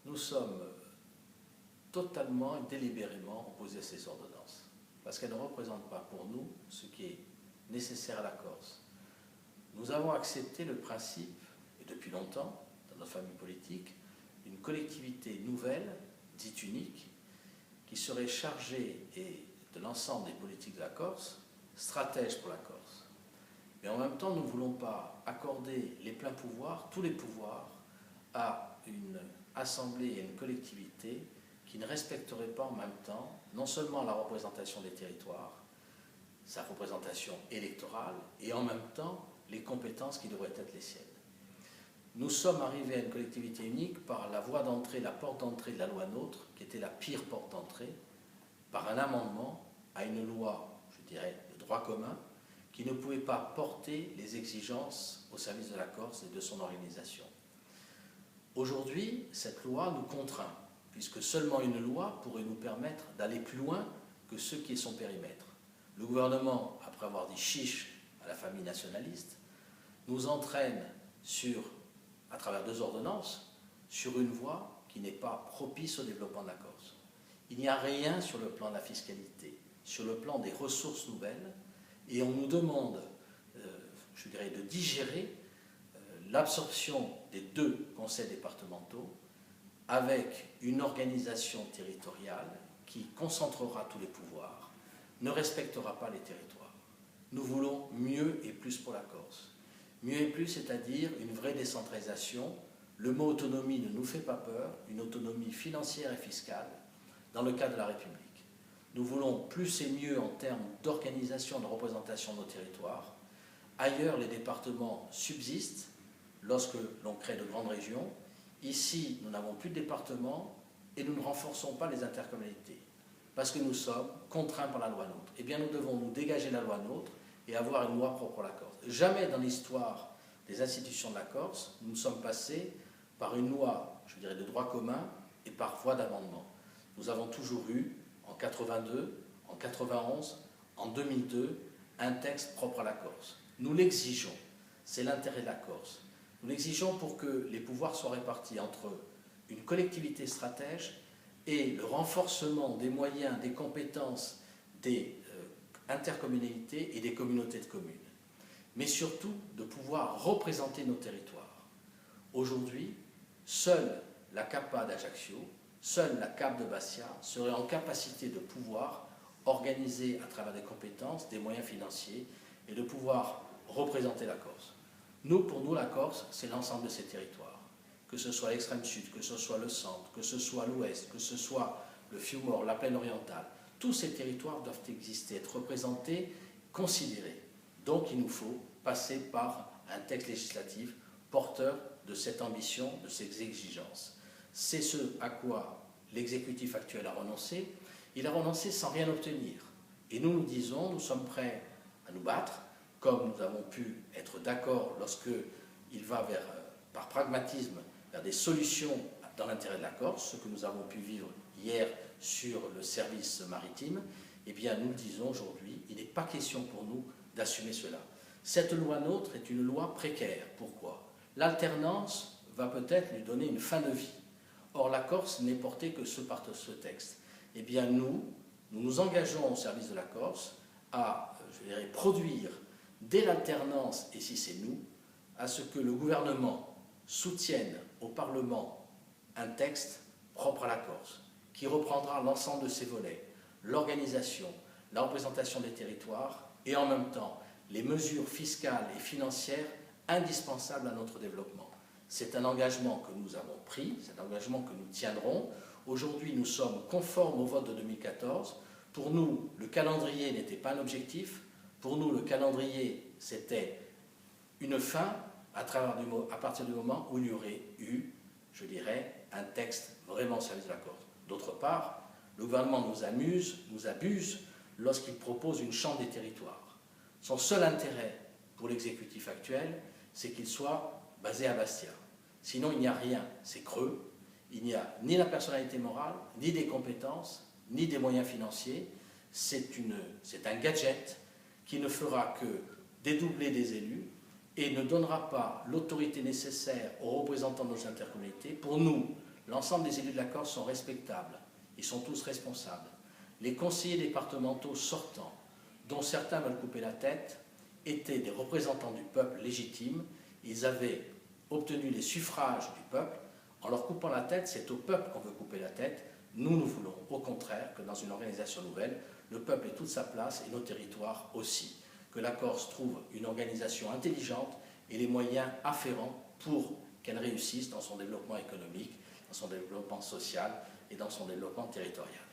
nous sommes totalement et délibérément opposés à ces ordonnances, parce qu'elles ne représentent pas pour nous ce qui est nécessaire à la Corse. Nous avons accepté le principe, et depuis longtemps, dans notre famille politique, une collectivité nouvelle, dite unique, qui serait chargée de l'ensemble des politiques de la Corse, stratège pour la Corse. Mais en même temps, nous ne voulons pas accorder les pleins pouvoirs, tous les pouvoirs, à une assemblée et une collectivité qui ne respecterait pas en même temps, non seulement la représentation des territoires, sa représentation électorale, et en même temps les compétences qui devraient être les siennes. Nous sommes arrivés à une collectivité unique par la voie d'entrée, la porte d'entrée de la loi NOTRe, qui était la pire porte d'entrée, par un amendement à une loi, je dirais, de droit commun, qui ne pouvait pas porter les exigences au service de la Corse et de son organisation. Aujourd'hui, cette loi nous contraint, puisque seulement une loi pourrait nous permettre d'aller plus loin que ce qui est son périmètre. Le gouvernement, après avoir dit chiche à la famille nationaliste, nous entraîne à travers 2 ordonnances, sur une voie qui n'est pas propice au développement de la Corse. Il n'y a rien sur le plan de la fiscalité, sur le plan des ressources nouvelles, et on nous demande, je dirais, de digérer l'absorption des 2 conseils départementaux avec une organisation territoriale qui concentrera tous les pouvoirs, ne respectera pas les territoires. Nous voulons mieux et plus pour la Corse. Mieux et plus, c'est-à-dire une vraie décentralisation. Le mot autonomie ne nous fait pas peur, une autonomie financière et fiscale dans le cadre de la République. Nous voulons plus et mieux en termes d'organisation, de représentation de nos territoires. Ailleurs, les départements subsistent lorsque l'on crée de grandes régions. Ici, nous n'avons plus de départements et nous ne renforçons pas les intercommunalités parce que nous sommes contraints par la loi NOTRe. Eh bien, nous devons nous dégager la loi NOTRe et avoir une loi propre à la Corse. Jamais dans l'histoire des institutions de la Corse, nous sommes passés par une loi, je dirais, de droit commun et par voie d'amendement. Nous avons toujours eu, en 82, en 91, en 2002, un texte propre à la Corse. Nous l'exigeons, c'est l'intérêt de la Corse. Nous l'exigeons pour que les pouvoirs soient répartis entre une collectivité stratège et le renforcement des moyens, des compétences des intercommunalités et des communautés de communes. Mais surtout de pouvoir représenter nos territoires. Aujourd'hui, seule la CAPA d'Ajaccio, seule la CAP de Bastia serait en capacité de pouvoir organiser à travers des compétences, des moyens financiers et de pouvoir représenter la Corse. Pour nous, la Corse, c'est l'ensemble de ces territoires. Que ce soit l'extrême sud, que ce soit le centre, que ce soit l'ouest, que ce soit le Fiumor, la plaine orientale. Tous ces territoires doivent exister, être représentés, considérés. Donc il nous faut passer par un texte législatif porteur de cette ambition, de ces exigences. C'est ce à quoi l'exécutif actuel a renoncé. Il a renoncé sans rien obtenir. Et nous disons, nous sommes prêts à nous battre, comme nous avons pu être d'accord lorsqu'il va par pragmatisme vers des solutions dans l'intérêt de la Corse, ce que nous avons pu vivre hier sur le service maritime. Eh bien, nous le disons aujourd'hui, il n'est pas question pour nous d'assumer cela. Cette loi NOTRe est une loi précaire. Pourquoi? L'alternance va peut-être lui donner une fin de vie. Or, la Corse n'est portée que par ce texte. Eh bien, nous nous engageons au service de la Corse à, je dirais, produire dès l'alternance, et si c'est nous, à ce que le gouvernement soutienne au Parlement un texte propre à la Corse, qui reprendra l'ensemble de ses volets, l'organisation, la représentation des territoires et en même temps les mesures fiscales et financières indispensables à notre développement. C'est un engagement que nous avons pris, c'est un engagement que nous tiendrons. Aujourd'hui, nous sommes conformes au vote de 2014. Pour nous, le calendrier n'était pas un objectif. Pour nous, le calendrier, c'était une fin à partir du moment où il y aurait eu, je dirais, un texte vraiment au service de la Corse. D'autre part, le gouvernement nous abuse lorsqu'il propose une chambre des territoires. Son seul intérêt pour l'exécutif actuel, c'est qu'il soit basé à Bastia. Sinon, il n'y a rien, c'est creux. Il n'y a ni la personnalité morale, ni des compétences, ni des moyens financiers. C'est un gadget qui ne fera que dédoubler des élus et ne donnera pas l'autorité nécessaire aux représentants de nos intercommunalités. Pour nous, L'ensemble des élus de la Corse sont respectables, ils sont tous responsables. Les conseillers départementaux sortants, dont certains veulent couper la tête, étaient des représentants du peuple légitimes. Ils avaient obtenu les suffrages du peuple. En leur coupant la tête, c'est au peuple qu'on veut couper la tête. Nous voulons au contraire que dans une organisation nouvelle, le peuple ait toute sa place et nos territoires aussi. Que la Corse trouve une organisation intelligente et les moyens afférents pour qu'elle réussisse dans son développement économique, dans son développement social et dans son développement territorial.